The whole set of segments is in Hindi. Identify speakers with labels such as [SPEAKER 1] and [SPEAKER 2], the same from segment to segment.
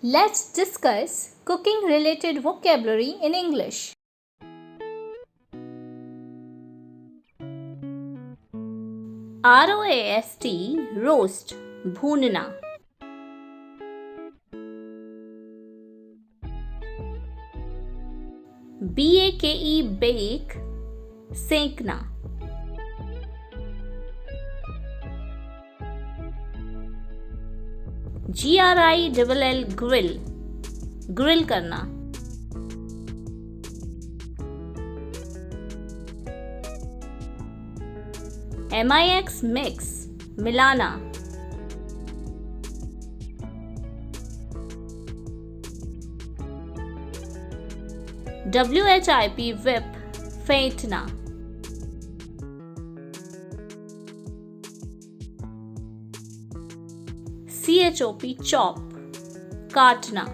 [SPEAKER 1] Let's discuss cooking related vocabulary in English. ROAST roast भूनना. BAKE bake सेंकना. GRILL grill grill करना. MIX mix मिलाना. WHIP whip फेंटना. CHOP chop काटना.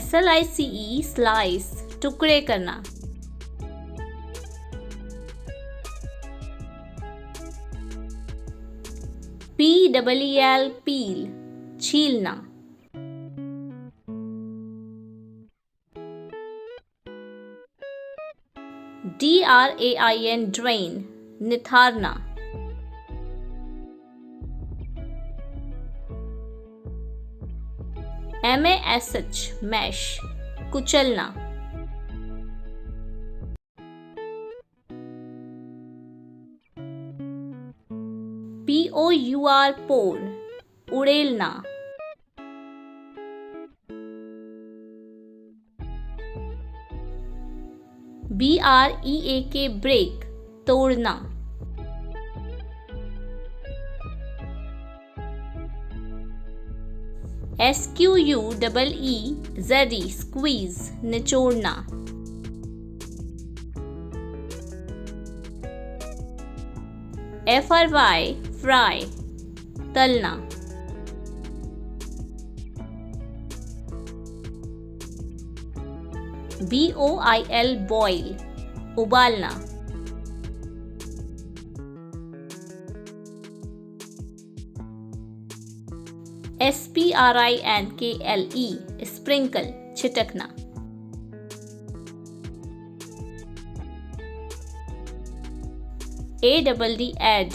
[SPEAKER 1] SLICE slice टुकड़े करना. PEEL peel छीलना. DRAIN drain निथारना. MASH मैश कुचलना. POUR pour उड़ेलना. BREAK break तोड़ना. SQUEEZE squeeze निचोड़ना. FRY fry तलना. BOIL boil उबालना. SPRINKLE sprinkle छिटकना. ADD add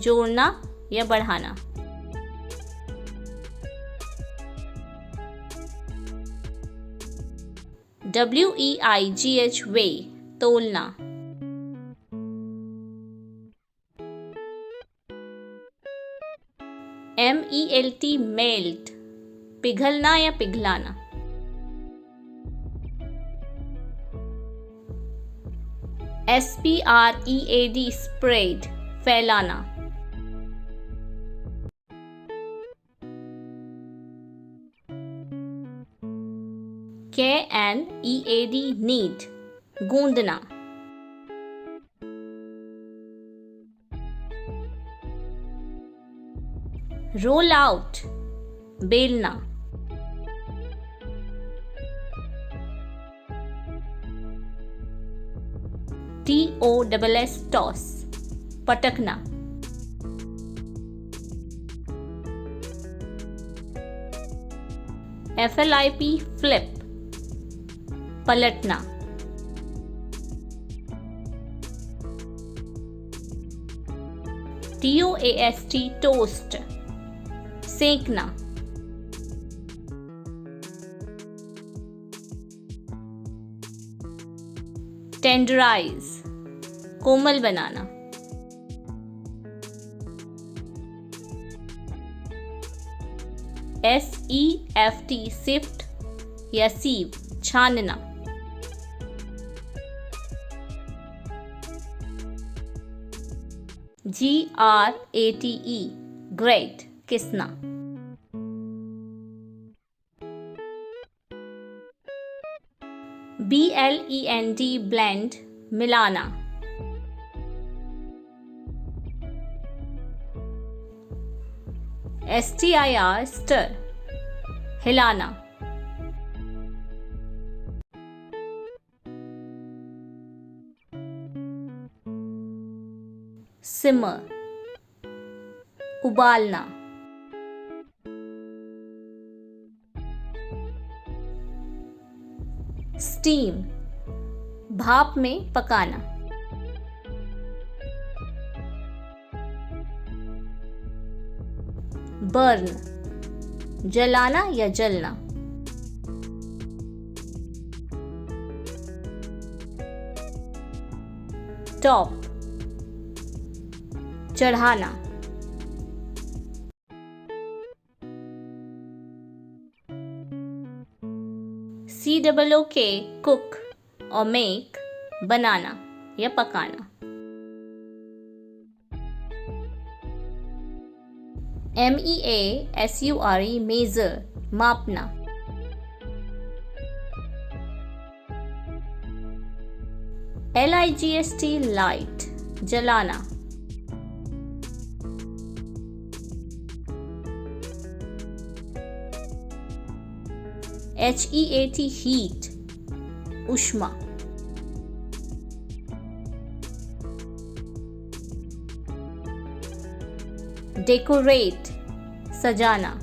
[SPEAKER 1] जोड़ना या बढ़ाना. WEIGH weigh तोलना. MELT melt पिघलना या पिघलाना. SPREAD spread फैलाना. KNEAD knead गूंदना. Roll out बेलना. TOSS toss पटकना. FLIP flip पलटना. TOAST toast सेंकना. टेंडराइज कोमल बनाना. SEFT सिफ्ट या सीव छानना. GRATE great Kisna. BLEND blend मिलाना. STIR stir हिलाना. simmer उबालना। स्टीम, भाप में पकाना। बर्न, जलाना या जलना। टॉप, चढ़ाना। COOK, कुक और मेक, बनाना या पकाना। MEASURE, मेजर, मापना। LIGHT, लाइट, जलाना। HEAT, हीट, ऊष्मा। डेकोरेट, सजाना।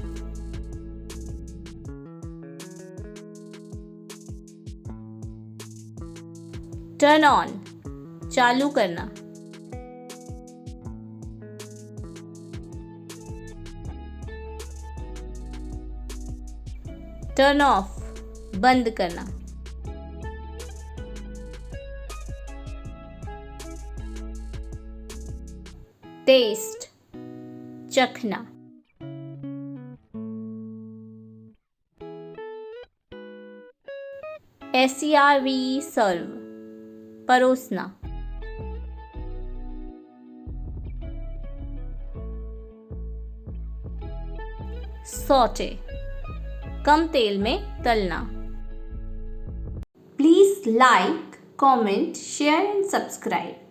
[SPEAKER 1] टर्न ऑन, चालू करना। टर्न ऑफ, बंद करना। टेस्ट, चखना। SERVE, सर्व, परोसना। सौटे, कम तेल में तलना। Please like, comment, share and subscribe.